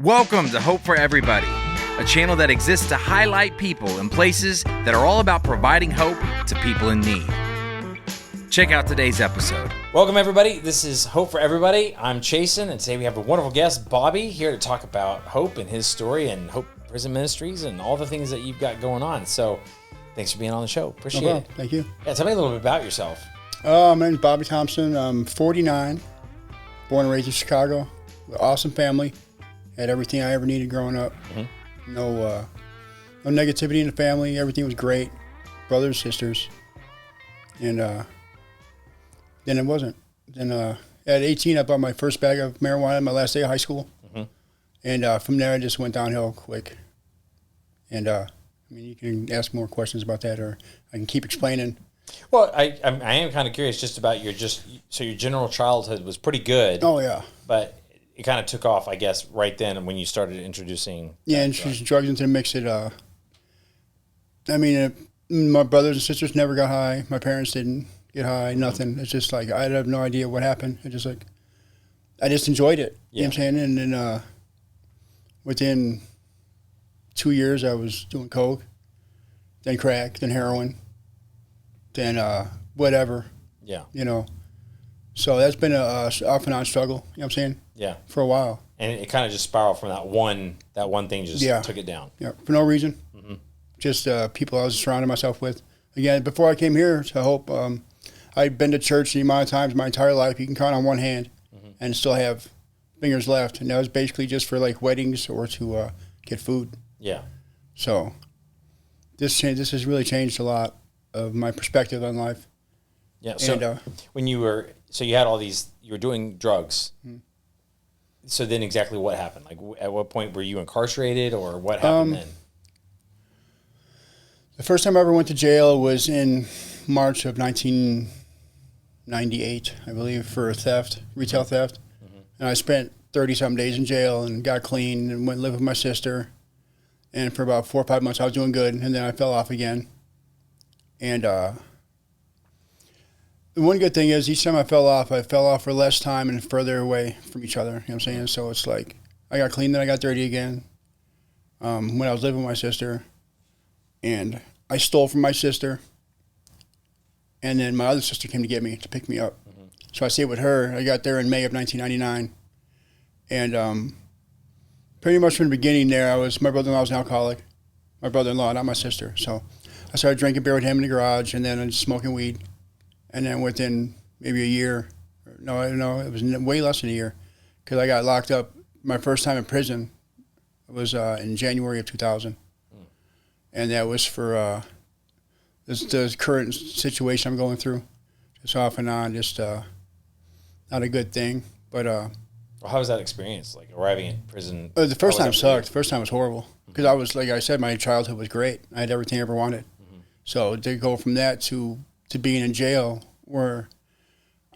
Welcome to Hope for Everybody, a channel that exists to highlight people and places that are all about providing hope to people in need. Check out today's episode. Welcome, everybody. This is Hope for Everybody. I'm Chasen, and today we have a wonderful guest, Bobby, here to talk about hope and his story and Hope Prison Ministries and all the things that you've got going on. So thanks for being on the show. Appreciate it. Thank you. Yeah, tell me a little bit about yourself. My name's Bobby Thompson. I'm 49, born and raised in Chicago. Awesome family. Had everything I ever needed growing up. Mm-hmm. No negativity in the family. Everything was great. Brothers, sisters. And then it wasn't. Then at 18, I bought my first bag of marijuana my last day of high school. Mm-hmm. And from there, I just went downhill quick. And I mean, you can ask more questions about that, or I can keep explaining. Well, I am kind of curious just about your general childhood was pretty good. Oh, yeah. But it kind of took off, I guess, right then when you started introducing. Yeah, introducing drugs into the mix. My brothers and sisters never got high. My parents didn't get high. Nothing. It's just like I have no idea what happened. I just enjoyed it. Yeah. You know what I'm saying? And then within 2 years, I was doing coke, then crack, then heroin, then whatever. Yeah. You know. So that's been a off and on struggle. You know what I'm saying? Yeah. For a while. And it kind of just spiraled from that one thing just took it down. Yeah, for no reason. Mm-hmm. Just people I was surrounding myself with. Again, before I came here to Hope, I'd been to church the amount of times my entire life you can count on one hand, mm-hmm. and still have fingers left. And that was basically just for like weddings or to get food. Yeah. So this has really changed a lot of my perspective on life. Yeah. So when you had all these, you were doing drugs. Mm-hmm. So then exactly what happened? Like at what point were you incarcerated or what happened then? The first time I ever went to jail was in March of 1998, I believe, for theft, retail theft. Mm-hmm. And I spent 30-some days in jail and got clean and went and lived with my sister. And for about 4 or 5 months I was doing good, and then I fell off again. And the one good thing is each time I fell off for less time and further away from each other. You know what I'm saying? So it's like I got clean, then I got dirty again when I was living with my sister. And I stole from my sister. And then my other sister came to get me, to pick me up. Mm-hmm. So I stayed with her. I got there in May of 1999. And pretty much from the beginning there, my brother-in-law was an alcoholic. My brother-in-law, not my sister. So I started drinking beer with him in the garage and then smoking weed. And then within maybe a year, it was way less than a year, because I got locked up. My first time in prison was in January of 2000. And that was for the current situation I'm going through. Just off and on, just not a good thing. But well, how was that experience, like arriving in prison? The first time sucked. The first time was horrible. Because I was, like I said, my childhood was great. I had everything I ever wanted. Mm-hmm. So to go from that to being in jail, where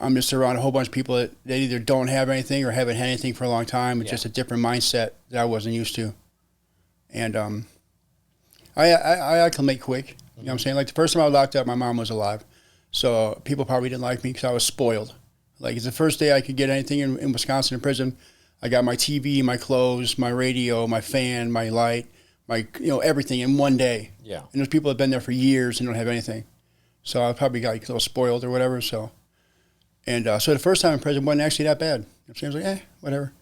I'm just around a whole bunch of people that either don't have anything or haven't had anything for a long time. It's just a different mindset that I wasn't used to. And I acclimate quick. You know what I'm saying? Like the first time I was locked up, my mom was alive. So people probably didn't like me because I was spoiled. Like it's the first day I could get anything in Wisconsin in prison. I got my TV, my clothes, my radio, my fan, my light, everything in one day. Yeah. And there's people that have been there for years and don't have anything. So I probably got a little spoiled or whatever. So the first time in prison wasn't actually that bad. I was like, whatever.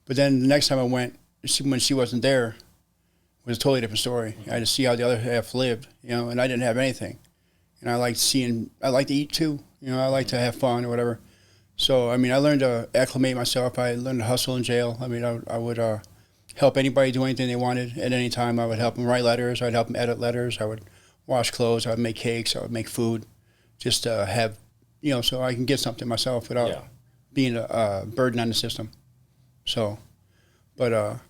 But then the next time I went, when she wasn't there, it was a totally different story. I had to see how the other half lived, and I didn't have anything. And I like to eat too. I like to have fun or whatever. So, I learned to acclimate myself. I learned to hustle in jail. I would help anybody do anything they wanted at any time. I would help them write letters. I'd help them edit letters. I would wash clothes. I would make cakes. I would make food, just to have, so I can get something myself without being a burden on the system. So, but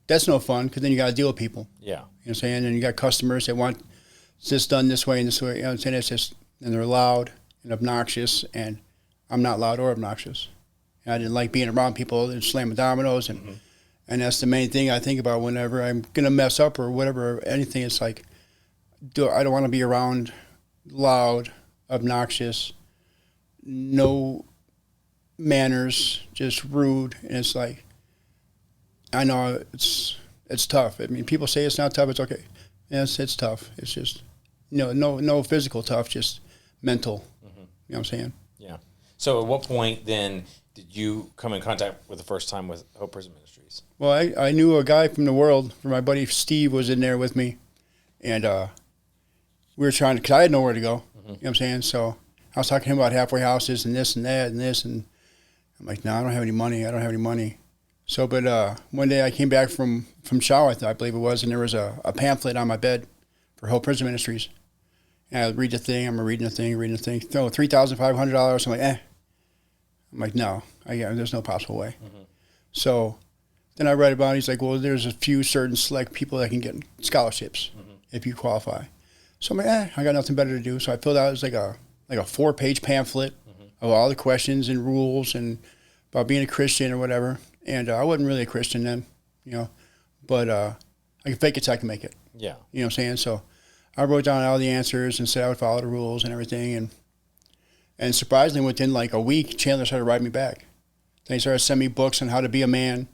that's no fun, because then you got to deal with people. Yeah. You know what I'm saying? And you got customers that want this done this way and this way. You know what I'm saying? It's just, and they're loud and obnoxious, and I'm not loud or obnoxious. And I didn't like being around people and slamming dominoes, and and that's the main thing I think about whenever I'm gonna mess up or whatever, anything. It's like, I don't want to be around loud, obnoxious, no manners, just rude. And it's like, I know it's tough. I mean, people say it's not tough. It's okay. Yes, it's tough. It's just no physical tough, just mental. You know what I'm saying? Yeah. So at what point then did you come in contact with the first time with Hope Prison Ministries? Well, I knew a guy from the world. My buddy Steve was in there with me, and we were trying to, because I had nowhere to go. You know what I'm saying? So I was talking to him about halfway houses and this and that and this, and I'm like, no, I don't have any money. I don't have any money. So, but one day I came back from Shaw, I believe it was, and there was a pamphlet on my bed for Hope Prison Ministries. And I read the thing. I'm reading the thing. No, $3,500. I'm like, I'm like, no, there's no possible way. So then I read about it. He's like, well, there's a few certain select people that can get scholarships if you qualify. So I'm like, I got nothing better to do. So I filled out, it was like a 4-page pamphlet of all the questions and rules and about being a Christian or whatever. And I wasn't really a Christian then, but I can fake it till I can make it. Yeah. You know what I'm saying? So I wrote down all the answers and said I would follow the rules and everything. And surprisingly, within like a week, Chandler started writing me back. Then he started sending me books on how to be a man,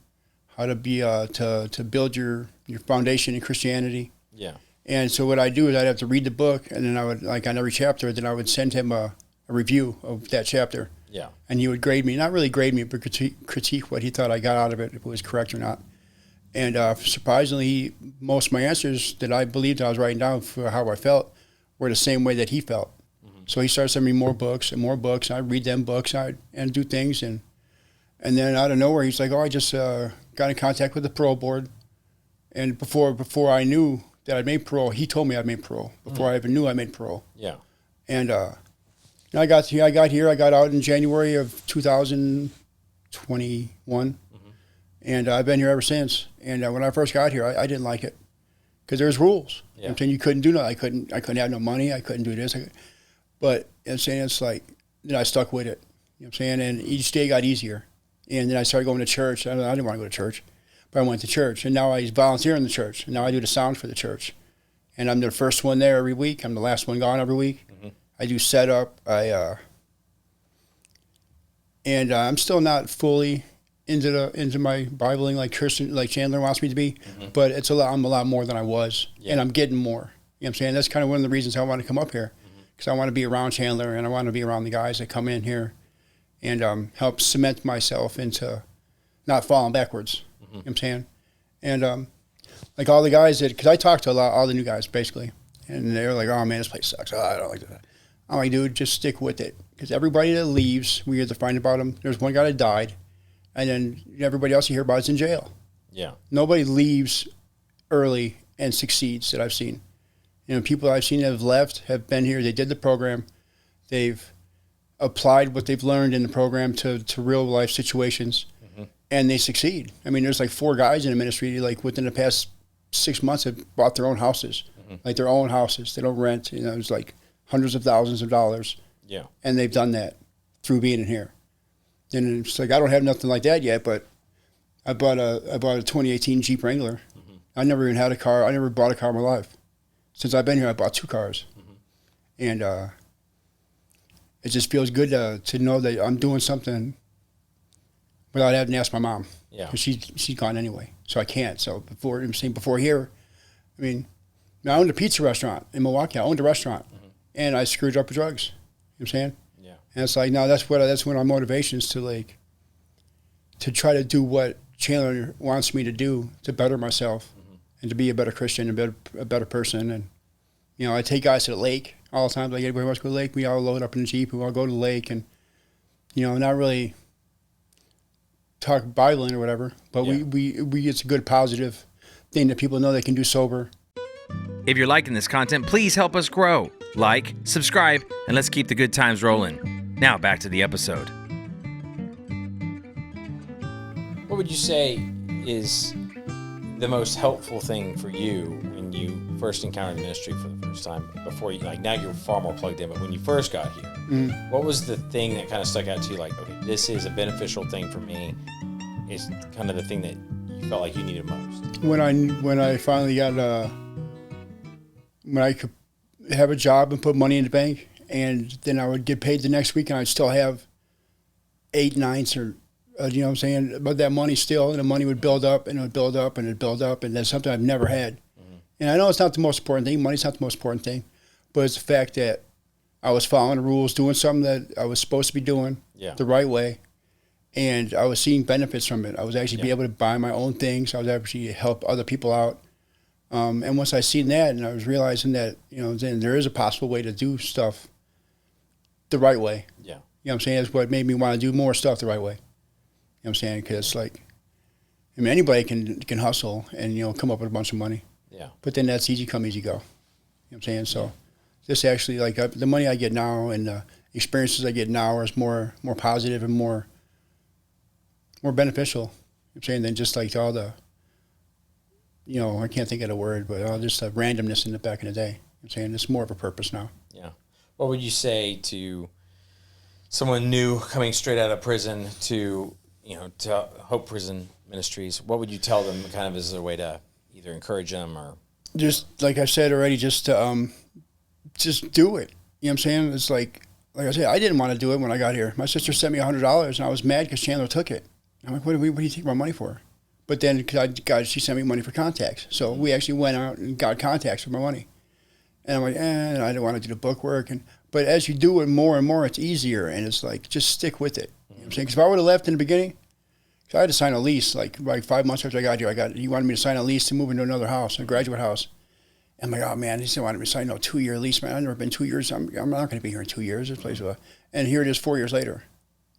how to be to build your foundation in Christianity. Yeah. And so what I do is I'd have to read the book, and then I would, like on every chapter, then I would send him a review of that chapter. Yeah. And he would grade me, not really grade me, but critique what he thought I got out of it, if it was correct or not. And surprisingly, most of my answers that I believed I was writing down for how I felt were the same way that he felt. So he started sending me more books and more books. And I'd read them books and do things. And then out of nowhere, he's like, I just got in contact with the parole board. And before I knew that I'd made parole, he told me I'd made parole. Before I even knew I made parole. Yeah. And I got here. I got out in January of 2021, and I've been here ever since. And when I first got here, I didn't like it because there's rules. Yeah. You know what I'm saying? You couldn't do nothing. I couldn't have no money. I couldn't do this. But I'm saying it's like, then I stuck with it. You know what I'm saying? And each day got easier. And then I started going to church. I didn't want to go to church, but I went to church. And now I volunteer in the church. And now I do the sound for the church. And I'm the first one there every week. I'm the last one gone every week. I do setup. And I'm still not fully into my Bibling like Christian, like Chandler wants me to be, but I'm a lot more than I was, and I'm getting more. You know what I'm saying? That's kind of one of the reasons I want to come up here, because I want to be around Chandler and I want to be around the guys that come in here and help cement myself into not falling backwards. You know what I'm saying? And like all the guys because I talked to all the new guys basically, and they were like, "Oh man, this place sucks. Oh, I don't like that." I'm like, dude, just stick with it. Because everybody that leaves, we have to find about them. There's one guy that died, and then everybody else you hear about is in jail. Yeah. Nobody leaves early and succeeds that I've seen. People I've seen that have left have been here. They did the program. They've applied what they've learned in the program to real life situations, and they succeed. I mean, there's like 4 guys in the ministry, like within the past 6 months, have bought their own houses, like their own houses. They don't rent. It's like hundreds of thousands of dollars. Yeah. And they've done that through being in here. And it's like, I don't have nothing like that yet, but I bought a 2018 Jeep Wrangler. I never even had a car. I never bought a car in my life. Since I've been here, I bought 2 cars. And it just feels good to know that I'm doing something without having to ask my mom. Yeah. Because she's gone anyway. So I can't. So before here, I mean, I owned a pizza restaurant in Milwaukee. I owned a restaurant. And I screwed up with drugs. You know what I'm saying? Yeah. And it's like, now that's one of my motivations to try to do what Chandler wants me to do to better myself and to be a better Christian and a better person. And, I take guys to the lake all the time. Like, everybody wants to go to the lake. We all load up in the Jeep. We all go to the lake and, not really talk Bible or whatever, but we it's a good positive thing that people know they can do sober. If you're liking this content, please help us grow. Like, subscribe, and let's keep the good times rolling. Now back to the episode. What would you say is the most helpful thing for you when you first encountered ministry for the first time? Before you, now you're far more plugged in, but when you first got here, what was the thing that kind of stuck out to you? Like, okay, this is a beneficial thing for me. It's kind of the thing that you felt like you needed most. When I finally got when I could have a job and put money in the bank, and then I would get paid the next week, and I'd still have 8 nights or You know what I'm saying? But that money still, and the money would build up, and it would build up, and it would build up, and that's something I've never had. And I know it's not the most important thing. Money's not the most important thing. But it's the fact that I was following the rules, doing something that I was supposed to be doing the right way. And I was seeing benefits from it. I was actually be able to buy my own things. I was actually help other people out. And once I seen that, and I was realizing that, you know, then there is a possible way to do stuff the right way. Yeah. You know what I'm saying? That's what made me want to do more stuff the right way. You know what I'm saying? Because, like, I mean, anybody can hustle and, you know, come up with a bunch of money. Yeah. But then that's easy come, easy go. You know what I'm saying? So this actually, like, the money I get now and the experiences I get now is more positive and more beneficial. You know what I'm saying? Than just, like, all the, you know, I can't think of the word, but all just the randomness in the back in the day. You know what I'm saying? It's more of a purpose now. Yeah. What would you say to someone new coming straight out of prison to, you know, to Hope Prison Ministries? What would you tell them kind of as a way to either encourage them or? Just like I said already, just to, just do it. You know what I'm saying? It's like I said, I didn't want to do it when I got here. My sister sent me $100 and I was mad because Chandler took it. I'm like, what do you take my money for? But then she sent me money for contacts. So we actually went out and got contacts for my money. And I'm like, I don't want to do the book work. But as you do it more and more, it's easier. And it's like, just stick with it. You know what I'm saying? Because if I would have left in the beginning, I had to sign a lease, like 5 months after I got here. He wanted me to sign a lease to move into another house, a graduate house. And I'm like, oh, man, he said, wanted me to sign a 2-year lease. Man, I've never been 2 years. I'm not going to be here in 2 years. This place, and here it is 4 years later.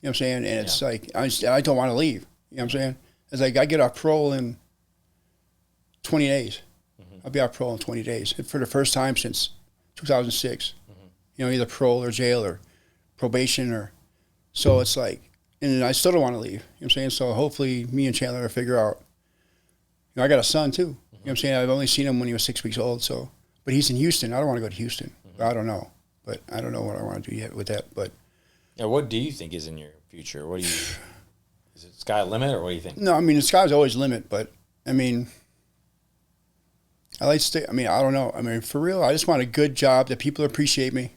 You know what I'm saying? And it's like, I don't want to leave. You know what I'm saying? It's like, I get off parole in 20 days. I'll be off parole in 20 days for the first time since 2006. You know, either parole or jail or probation or, so it's like, and I still don't want to leave. You know what I'm saying? So hopefully me and Chandler will figure out, you know, I got a son too. You know what I'm saying? I've only seen him when he was 6 weeks old. So, but he's in Houston. I don't want to go to Houston. I don't know, but I don't know what I want to do yet with that. But now, what do you think is in your future? What do you, is it sky limit or what do you think? no, I mean, the sky's always limit, but I mean, I like to stay, I mean, I don't know. I mean, for real, I just want a good job that people appreciate me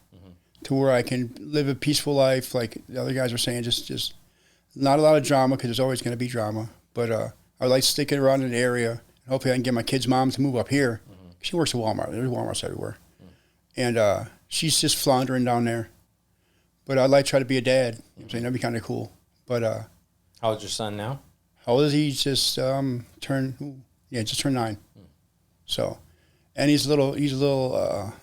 to where I can live a peaceful life. Like the other guys were saying, just not a lot of drama because there's always going to be drama. But I would like to stick it around in the area. And hopefully I can get my kid's mom to move up here. She works at Walmart. There's Walmarts everywhere. And she's just floundering down there. But I'd like to try to be a dad. You know what I'm saying? That'd be kind of cool. But how old's your son now? how old is he? He's just turned 9. So, and he's a little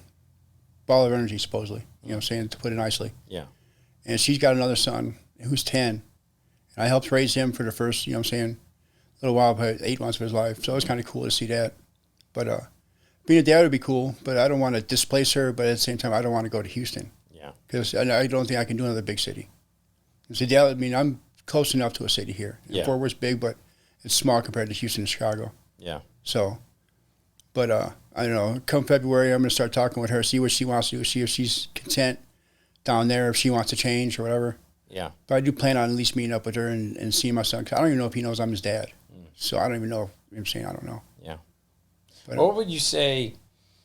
ball of energy, supposedly. You know what I'm saying, to put it nicely. Yeah. And she's got another son who's 10. And I helped raise him for the first, you know what I'm saying, little while, about 8 months of his life. So it was kind of cool to see that. But being a dad would be cool, but I don't want to displace her, but at the same time, I don't want to go to Houston. Yeah. Because I don't think I can do another big city. So dad, I mean, I'm close enough to a city here. Yeah. Fort Worth's big, but it's small compared to Houston and Chicago. Yeah. So, but I don't know. Come February, I'm going to start talking with her, see what she wants to do, see if she's content down there, if she wants to change or whatever. Yeah. But I do plan on at least meeting up with her and seeing my son. 'Cause I don't even know if he knows I'm his dad. So I don't even know. You know what I'm saying? I don't know. Yeah. But, What would you say,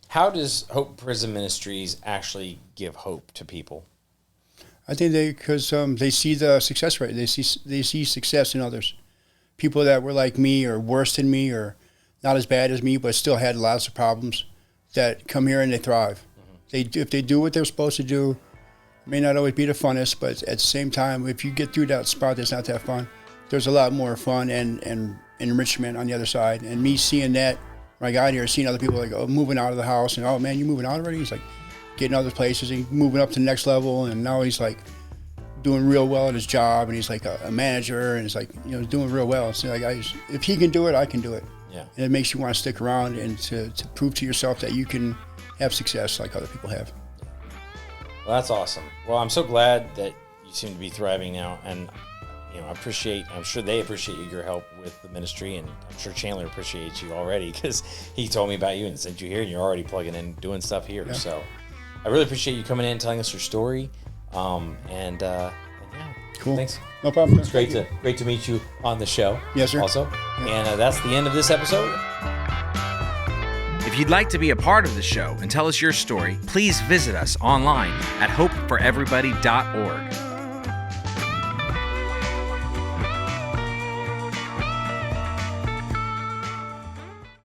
how does Hope Prison Ministries actually give hope to people? I think because they see the success rate. They see success in others. People that were like me or worse than me or not as bad as me, but still had lots of problems, that come here and they thrive. If they do what they're supposed to do, it may not always be the funnest, but at the same time, if you get through that spot that's not that fun, there's a lot more fun and enrichment on the other side. And me seeing that when I got here, seeing other people like moving out of the house and, oh man, you moving out already? He's like getting other places and moving up to the next level, and now he's like doing real well at his job, and he's like a manager, and he's like, you know, doing real well. So like, if he can do it, I can do it. Yeah. And it makes you want to stick around and to prove to yourself that you can have success like other people have. Well, that's awesome. Well, I'm so glad that you seem to be thriving now, and you know, I'm sure they appreciate your help with the ministry, and I'm sure Chandler appreciates you already because he told me about you and sent you here, and you're already plugging in, doing stuff here. Yeah. So I really appreciate you coming in and telling us your story. And yeah, cool. Thanks. No problem. It's great to meet you on the show. Yes, sir. Also, and that's the end of this episode. If you'd like to be a part of the show and tell us your story, please visit us online at hopeforeverybody.org.